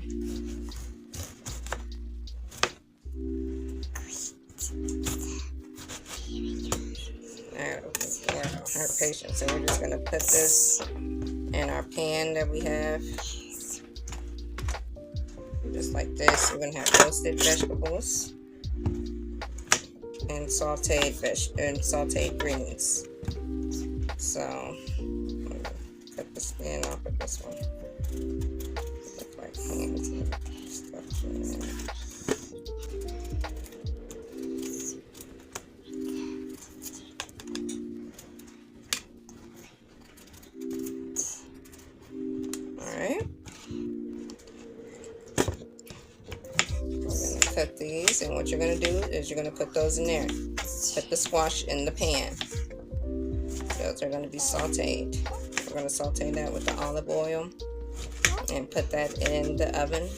Our patience. So we're just gonna put this in our pan that we have. Just like this. We're gonna have roasted vegetables and sauteed greens. So I'm gonna cut the skin off of this one. Look like hands and stuff in there. Alright. We're gonna cut these, and what you're gonna do is you're gonna put those in there. Put the squash in the pan. Those are gonna be sauteed. We're gonna saute that with the olive oil and put that in the oven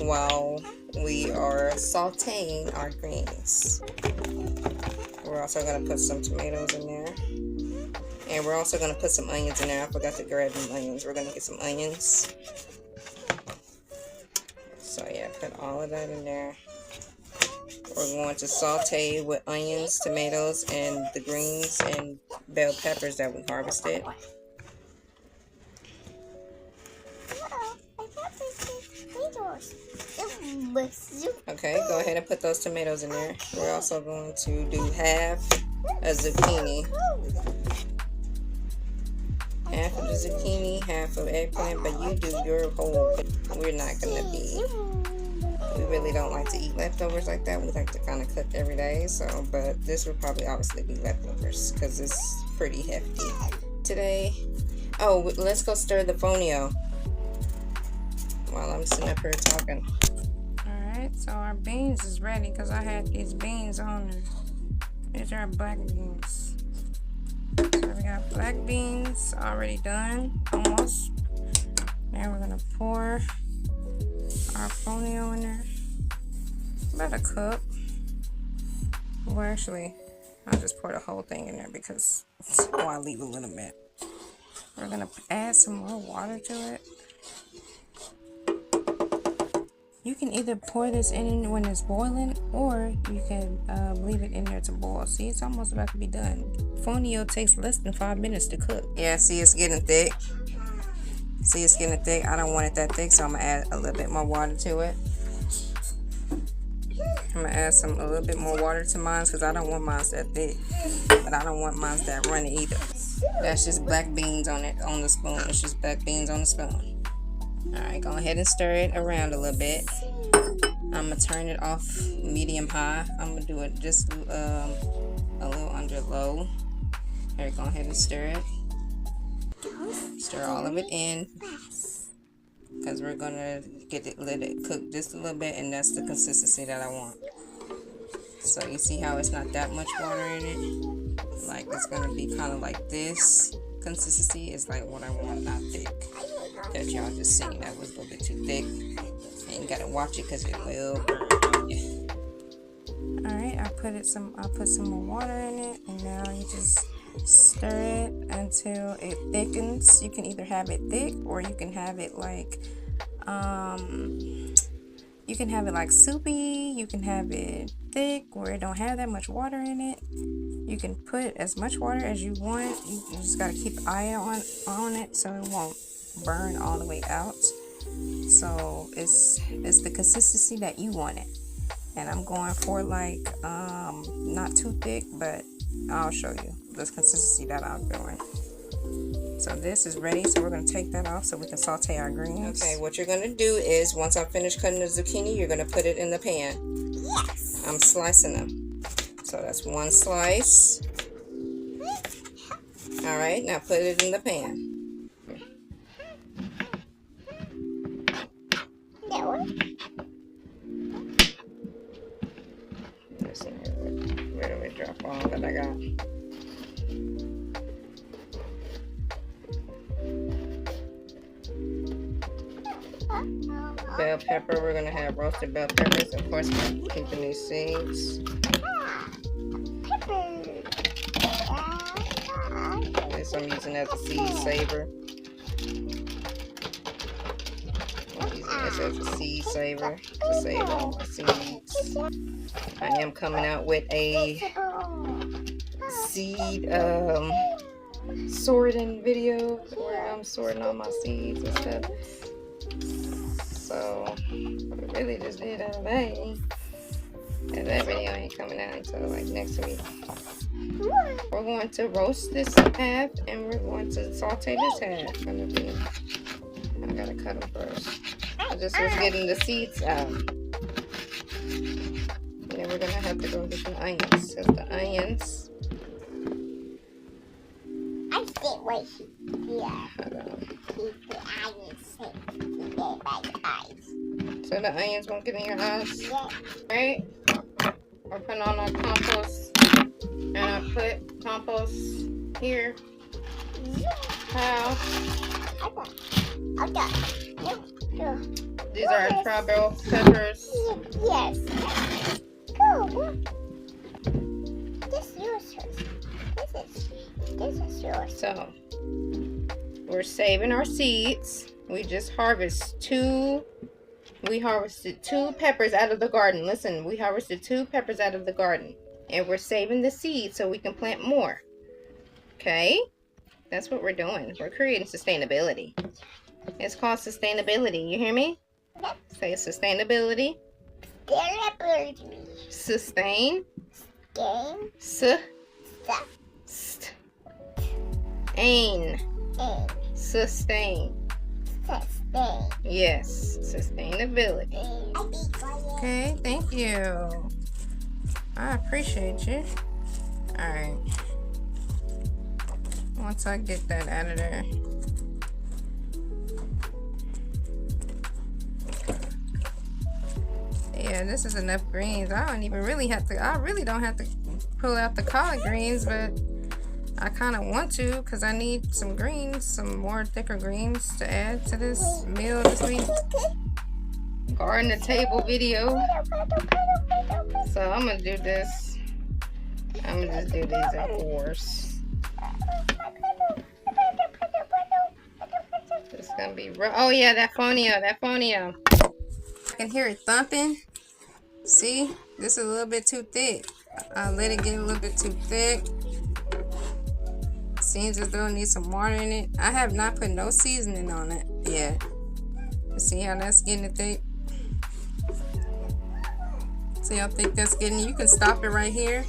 while we are sauteing our greens. We're also gonna put some tomatoes in there. And we're also going to put some onions in there. I forgot to grab them onions. We're going to get some onions. So yeah, put all of that in there. We're going to saute with onions, tomatoes, and the greens and bell peppers that we harvested. Okay, go ahead and put those tomatoes in there. We're also going to do half a zucchini. Half of the zucchini, half of eggplant, but you do your whole. We're not gonna be. We really don't like to eat leftovers like that. We like to kind of cook every day. So, but this would probably obviously be leftovers because it's pretty hefty today. Oh, let's go stir the fonio while I'm sitting up here talking. All right, so our beans is ready because I had these beans on there. These are black beans. So we got black beans already done, almost. Now we're gonna pour our fonio in there. About a cup. Well, actually, I'll just pour the whole thing in there because I'll leave a little bit. We're gonna add some more water to it. You can either pour this in when it's boiling, or you can leave it in there to boil. See, it's almost about to be done. Fonio takes less than 5 minutes to cook. Yeah, see, it's getting thick. See, it's getting thick. I don't want it that thick, so I'm gonna add a little bit more water to it. I'm gonna add a little bit more water to mine because I don't want mine that thick, but I don't want mine that runny either. That's just black beans on the spoon. It's just black beans on the spoon. Alright, go ahead and stir it around a little bit. I'm going to turn it off medium high. I'm going to do it just a little under low. Here, go ahead and stir it. Stir all of it in. Because we're going to let it cook just a little bit, and that's the consistency that I want. So you see how it's not that much water in it? Like, it's going to be kind of like this. Consistency is like what I want, not thick. That y'all just seen that was a little bit too thick. And you gotta watch it because it will burn. Yeah. Alright, I put some more water in it, and now you just stir it until it thickens. You can either have it thick, or you can have it like soupy. You can have it thick where it don't have that much water in it. You can put as much water as you want. You just gotta keep an eye on it so it won't burn all the way out. So it's the consistency that you want it. And I'm going for like not too thick, but I'll show you the consistency that I'm doing. So this is ready, so we're going to take that off so we can saute our greens. Okay, what you're going to do is, once I finish cutting the zucchini, you're going to put it in the pan. Yes. I'm slicing them. So that's one slice. Alright, now put it in the pan. That one? Let's see, where do we drop all that I got? Bell pepper, we're going to have roasted bell peppers. Of course, we're keeping these seeds. This I'm using as a seed saver. I'm using this as a seed saver to save all my seeds. I am coming out with a seed sorting video where I'm sorting all my seeds and stuff. So, I really just did that today. And that video ain't coming out until like next week. We're going to roast this half and we're going to saute this half. I gotta cut them first. I just was getting the seeds out. And then we're gonna have to go get the onions. Because the onions. I said what she So the onions won't get in your eyes? Yeah. Right? We're putting on our compost. And I put compost here. How? These are our tri-bell peppers. Yes. Cool. This is yours. So, we're saving our seeds. We just harvested two peppers out of the garden. Listen, we harvested 2 peppers out of the garden. And we're saving the seeds so we can plant more. Okay? That's what we're doing. We're creating sustainability. It's called sustainability. You hear me? Yep. Say sustainability. Sustain. Sustain. Yes, sustainability. Okay, thank you. I appreciate you. Alright. Once I get that out of there. Yeah, this is enough greens. I really don't have to pull out the collard greens, but I kind of want to because I need some greens, some more thicker greens to add to this meal this week. Garden to table video. So I'm gonna do this. I'm gonna just do these in fours. It's gonna be oh yeah, that phonio. I can hear it thumping. See, this is a little bit too thick. I'll let it get a little bit too thick. Seems as though it needs some water in it. I have not put no seasoning on it yet. See how that's getting thick? See how thick that's getting? You can stop it right here.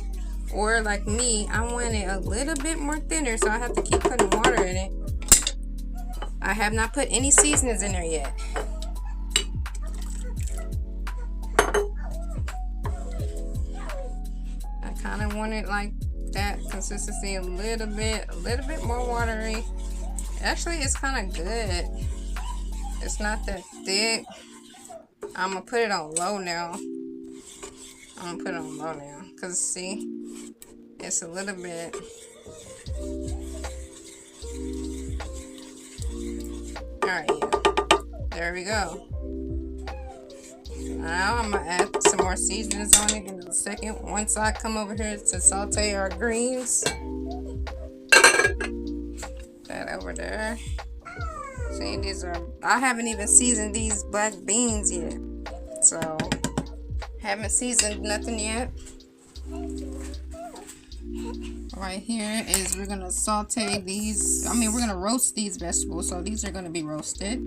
Or like me, I want it a little bit more thinner, so I have to keep putting water in it. I have not put any seasonings in there yet. I kind of want it like that consistency, a little bit more watery. Actually, it's kind of good. It's not that thick. I'm gonna put it on low now. Cause see, it's a little bit. All right, there we go. Now I'm gonna add some more seasonings on it in a second. Once I come over here to saute our greens, that over there. See, these are, I haven't even seasoned these black beans yet. So, haven't seasoned nothing yet. Right here is we're gonna saute these. We're gonna roast these vegetables. So these are gonna be roasted,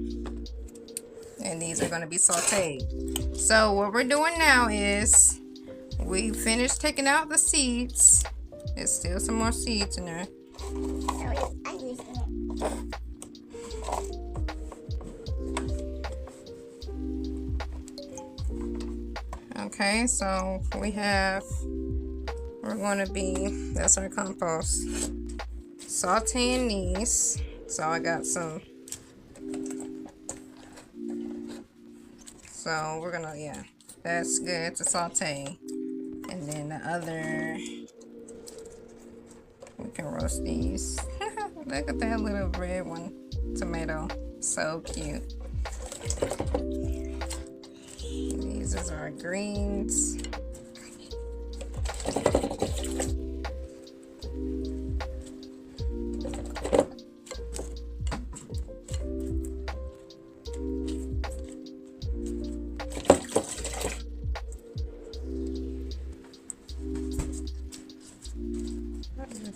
and these are gonna be sauteed. So what we're doing now is we finished taking out the seeds. There's still some more seeds in there. Okay, so we're going to be, that's our compost, sauteing these. So I got some, so we're gonna, yeah, that's good to saute. And then the other, we can roast these. Look at that little red one, tomato, so cute. These is our greens.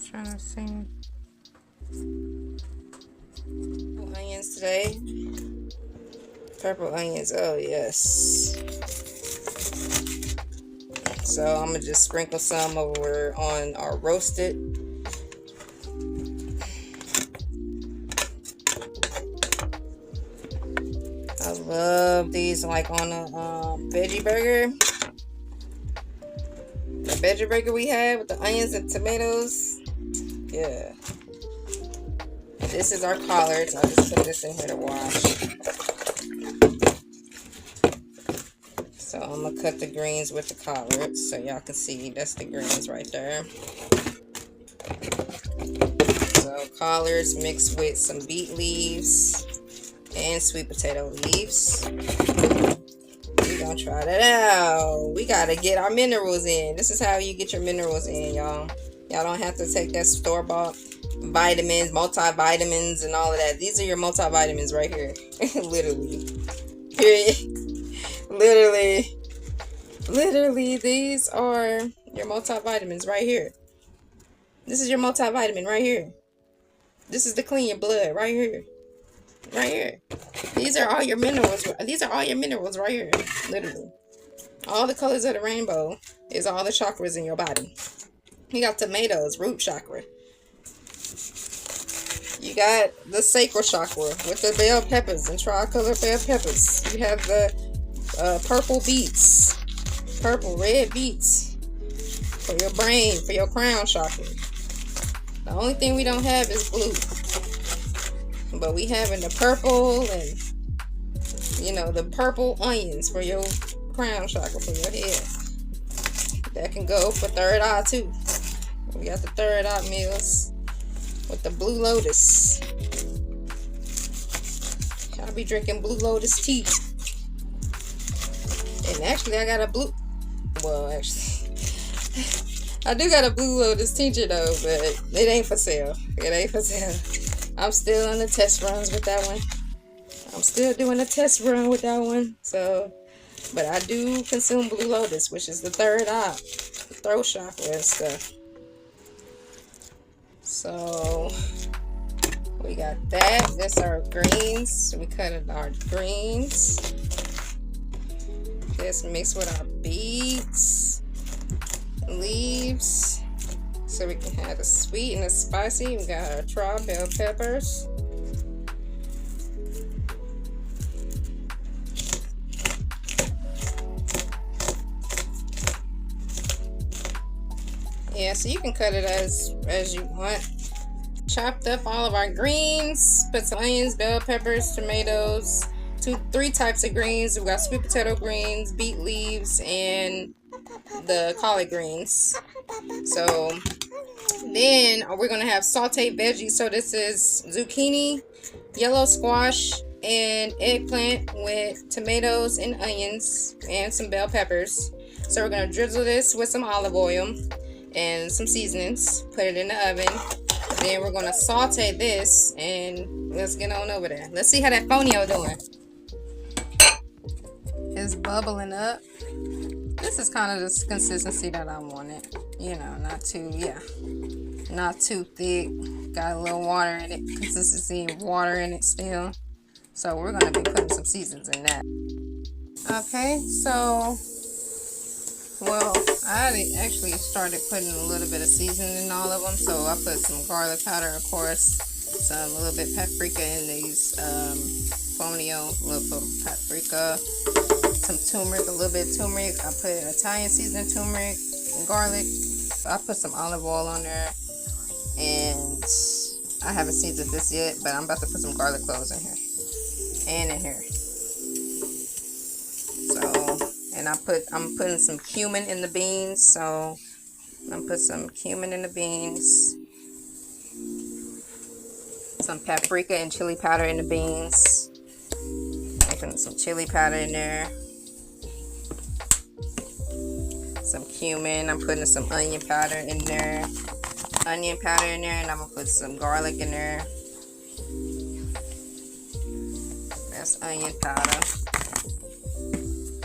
Trying to see onions today. Purple onions, oh yes. So I'm gonna just sprinkle some over on our roasted. I love these like on a veggie burger. The veggie burger we had with the onions and tomatoes. Yeah. This is our collards. I'll just put this in here to wash. So I'm going to cut the greens with the collards so y'all can see. That's the greens right there. So collards mixed with some beet leaves and sweet potato leaves. We're going to try that out. We got to get our minerals in. This is how you get your minerals in, y'all. Y'all don't have to take that store-bought vitamins, multivitamins, and all of that. These are your multivitamins right here. Literally. Period. Literally, these are your multivitamins right here. This is your multivitamin right here. This is to clean your blood right here. Right here. These are all your minerals. These are all your minerals right here. Literally. All the colors of the rainbow is all the chakras in your body. You got tomatoes, root chakra. You got the sacral chakra with the bell peppers and tricolor bell peppers. You have the purple beets, red beets for your brain, for your crown chakra. The only thing we don't have is blue. But we have in the purple and, the purple onions for your crown chakra, for your head. That can go for third eye too. We got the third eye meals with the Blue Lotus. I'll be drinking Blue Lotus tea. And actually, I got a blue. Well, actually, I do got a Blue Lotus tincture though, but it ain't for sale. It ain't for sale. I'm still on the test runs with that one. I'm still doing a test run with that one. So, but I do consume Blue Lotus, which is the third eye, the throat chakra and stuff. So we got that. That's our greens. We cut our greens. Just mix with our beets, leaves, so we can have the sweet and the spicy. We got our trial bell peppers. Yeah, so you can cut it as you want. Chopped up all of our greens. Put some onions, bell peppers, tomatoes. Three types of greens. We got sweet potato greens, beet leaves, and the collard greens. So then we're gonna have sauteed veggies. So this is zucchini, yellow squash, and eggplant with tomatoes and onions and some bell peppers. So we're gonna drizzle this with some olive oil and some seasonings. Put it in the oven. Then we're gonna saute this, and let's get on over there. Let's see how that fonio doing. It's bubbling up. This is kind of the consistency that I wanted. You know, not too thick. Got a little water in it. Consistency of water in it still. So we're gonna be putting some seasons in that. Okay, so well, I actually started putting a little bit of seasoning in all of them. So I put some garlic powder, of course, a little bit paprika in these fonio, a little bit of paprika, some turmeric, a little bit of turmeric. I put Italian seasoned turmeric and garlic. I put some olive oil on there, and I haven't seasoned this yet, but I'm about to put some garlic cloves in here and in here. So, and I'm putting some cumin in the beans. So I'm gonna put some cumin in the beans, some paprika and chili powder in the beans. I'm putting some chili powder in there, some cumin. I'm putting some onion powder in there, and I'm gonna put some garlic in there. That's onion powder.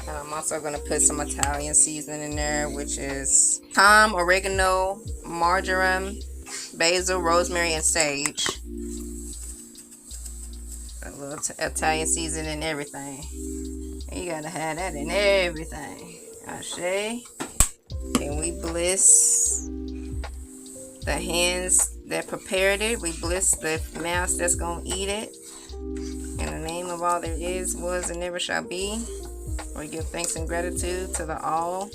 And I'm also gonna put some Italian seasoning in there, which is thyme, oregano, marjoram, basil, rosemary, and sage. A little Italian seasoning and everything. You gotta have that in everything. Ashe. And we bless the hands that prepared it. We bless the mouth that's gonna eat it. In the name of all there is, was, and never shall be. We give thanks and gratitude to the all.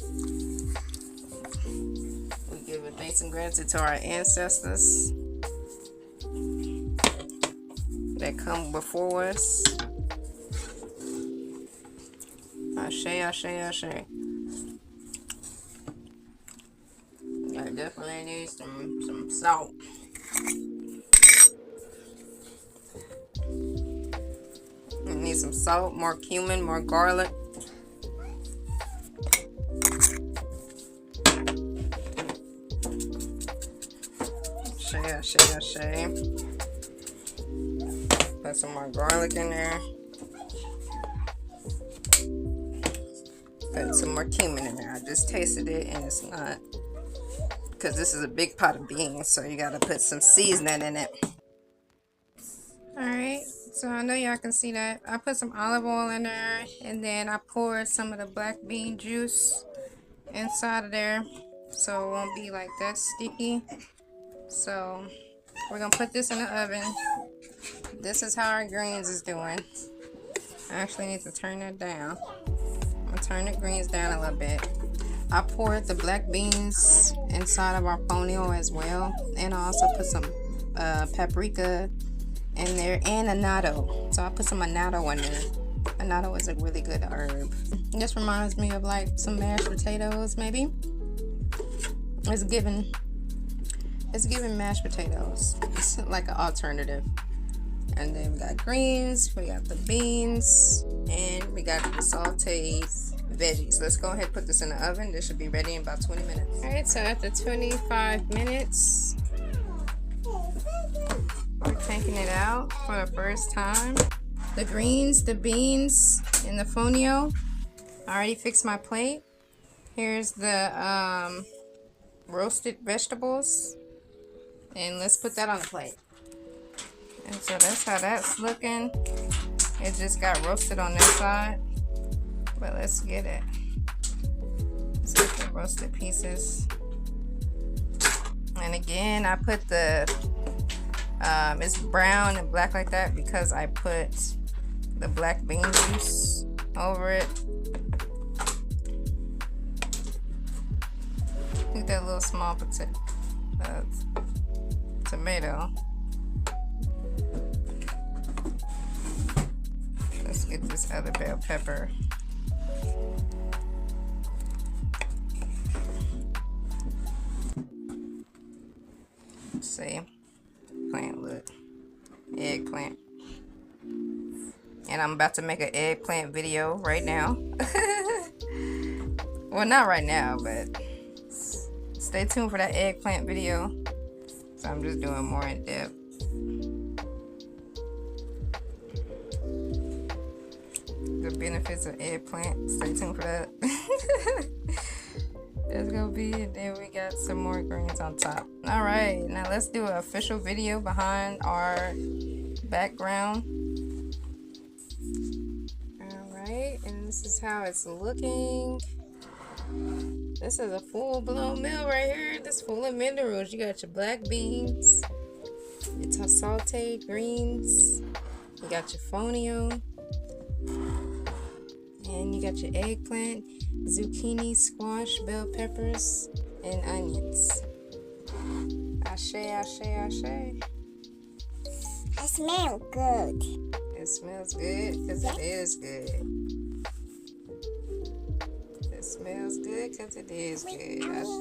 We give thanks and gratitude to our ancestors that come before us. Ashe, ashe, ashe. I definitely need some salt. I need some salt, more cumin, more garlic. Ashe. Put some more garlic in there. Put some more cumin in there. I just tasted it and it's not, because this is a big pot of beans, so you gotta put some seasoning in it. Alright, so I know y'all can see that. I put some olive oil in there, and then I poured some of the black bean juice inside of there, so it won't be like that sticky. So we're gonna put this in the oven. This is how our greens is doing. I actually need to turn that down. I'm gonna turn the greens down a little bit. I poured the black beans inside of our fonio as well, and I also put some paprika in there and annatto. So I put some annatto in there. Annatto is a really good herb. This reminds me of like some mashed potatoes, maybe. It's giving It's giving mashed potatoes. It's like an alternative. And then we got greens, we got the beans, and we got the sauteed veggies. Let's go ahead and put this in the oven. This should be ready in about 20 minutes. Alright, so after 25 minutes, we're taking it out for the first time. The greens, the beans, and the fonio. I already fixed my plate. Here's the roasted vegetables. And let's put that on the plate. And so that's how that's looking. It just got roasted on this side. But let's get it. Let's get the roasted pieces. And again, I put the, it's brown and black like that because I put the black bean juice over it. Look at that little small tomato. Let's get this other bell pepper. Let's see. Plant, look. Eggplant. And I'm about to make an eggplant video right now. Well, not right now, but stay tuned for that eggplant video. So I'm just doing more in depth. The benefits of eggplant. Stay tuned for that. That's gonna be it. Then we got some more greens on top. Alright, now let's do an official video behind our background. Alright, and this is how it's looking. This is a full-blown meal right here. This full of minerals. You got your black beans, your sauteed greens, you got your fonio, and you got your eggplant, zucchini, squash, bell peppers, and onions. Ashe, ashe, ashe. I smell good. It smells good because it is good. It smells good because it is good. Ashe.